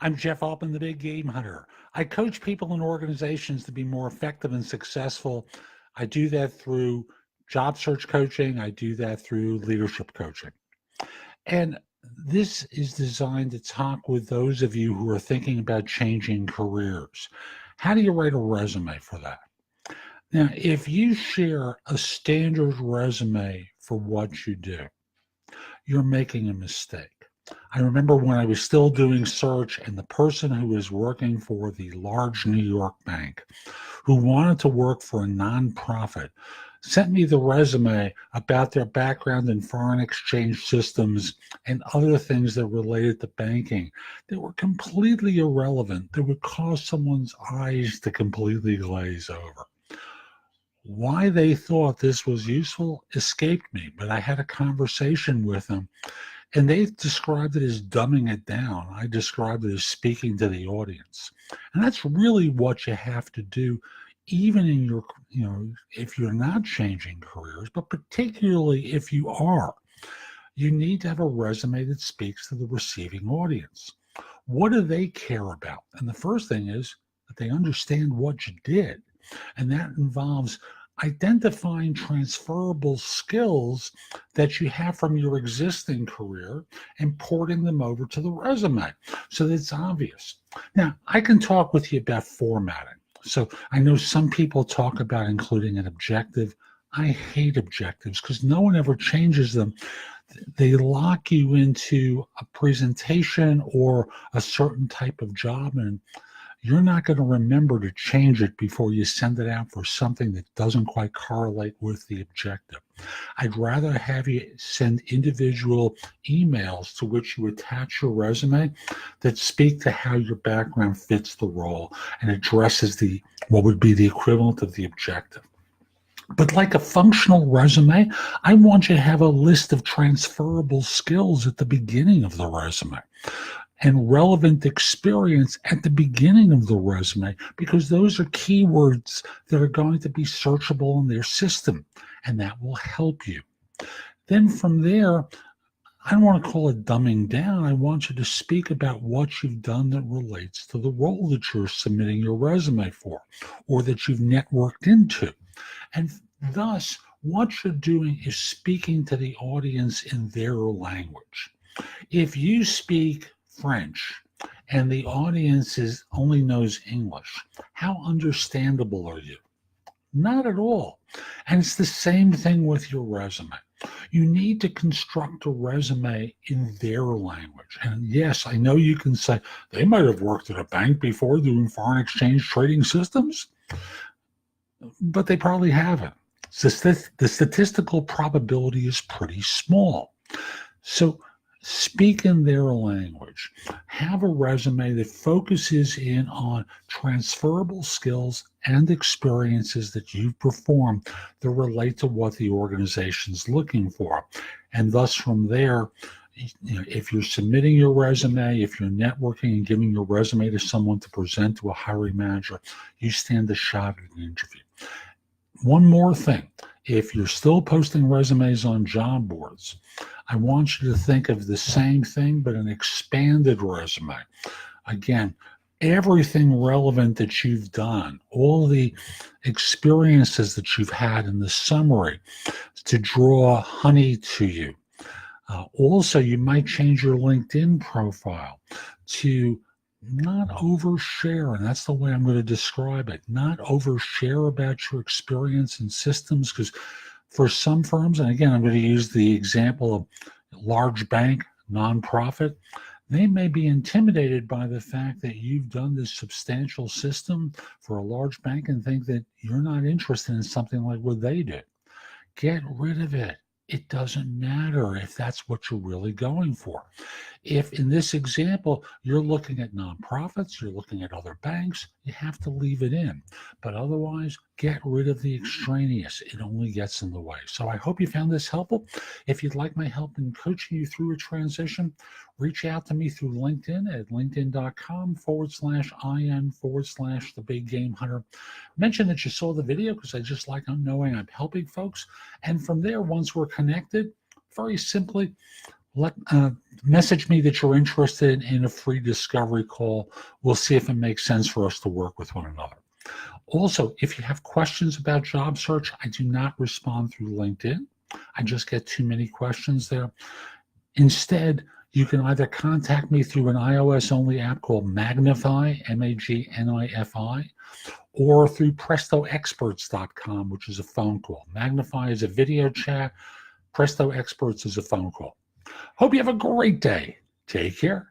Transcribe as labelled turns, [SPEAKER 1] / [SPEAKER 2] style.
[SPEAKER 1] I'm Jeff Altman, the Big Game Hunter. I coach people and organizations to be more effective and successful. I do that through job search coaching. I do that through leadership coaching. And this is designed to talk with those of you who are thinking about changing careers. How do you write a resume for that? Now, if you share a standard resume for what you do, you're making a mistake. I remember when I was still doing search, and the person who was working for the large New York bank who wanted to work for a nonprofit sent me the resume about their background in foreign exchange systems and other things that related to banking that were completely irrelevant, that would cause someone's eyes to completely glaze over. Why they thought this was useful escaped me, but I had a conversation with them, and they described it as dumbing it down. I described it as speaking to the audience. And that's really what you have to do, even in your, if you're not changing careers, but particularly if you are. You need to have a resume that speaks to the receiving audience. What do they care about? And the first thing is that they understand what you did. And that involves identifying transferable skills that you have from your existing career and porting them over to the resume so that it's obvious. Now, I can talk with you about formatting. So I know some people talk about including an objective. I hate objectives because no one ever changes them. They lock you into a presentation or a certain type of job, and you're not going to remember to change it before you send it out for something that doesn't quite correlate with the objective. I'd rather have you send individual emails to which you attach your resume that speak to how your background fits the role and addresses what would be the equivalent of the objective. But like a functional resume, I want you to have a list of transferable skills at the beginning of the resume and relevant experience at the beginning of the resume, because those are keywords that are going to be searchable in their system, and that will help you. Then from there, I don't want to call it dumbing down. I want you to speak about what you've done that relates to the role that you're submitting your resume for or that you've networked into. And thus, what you're doing is speaking to the audience in their language. If you speak French and the audience only knows English, how understandable are you? Not at all. And it's the same thing with your resume. You need to construct a resume in their language. And yes, I know you can say they might have worked at a bank before doing foreign exchange trading systems, but they probably haven't. The statistical probability is pretty small. So speak in their language. Have a resume that focuses in on transferable skills and experiences that you've performed that relate to what the organization's looking for. And thus from there, if you're submitting your resume, if you're networking and giving your resume to someone to present to a hiring manager, you stand a shot at an interview. One more thing. If you're still posting resumes on job boards, I want you to think of the same thing, but an expanded resume. Again, everything relevant that you've done, all the experiences that you've had in the summary to draw honey to you. Also, you might change your LinkedIn profile to not overshare, and that's the way I'm going to describe it. Not overshare about your experience in systems, because for some firms, and again, I'm going to use the example of large bank, nonprofit, they may be intimidated by the fact that you've done this substantial system for a large bank and think that you're not interested in something like what they did. Get rid of it. It doesn't matter if that's what you're really going for. If in this example, you're looking at nonprofits, you're looking at other banks, you have to leave it in. But otherwise, get rid of the extraneous. It only gets in the way. So I hope you found this helpful. If you'd like my help in coaching you through a transition, reach out to me through LinkedIn at linkedin.com/IN/the Big Game Hunter. Mention that you saw the video because I just like knowing I'm helping folks. And from there, once we're connected, very simply, Message me that you're interested in a free discovery call. We'll see if it makes sense for us to work with one another. Also, if you have questions about job search, I do not respond through LinkedIn. I just get too many questions there. Instead, you can either contact me through an iOS-only app called Magnify, Magnifi, or through PrestoExperts.com, which is a phone call. Magnify is a video chat. Presto Experts is a phone call. Hope you have a great day. Take care.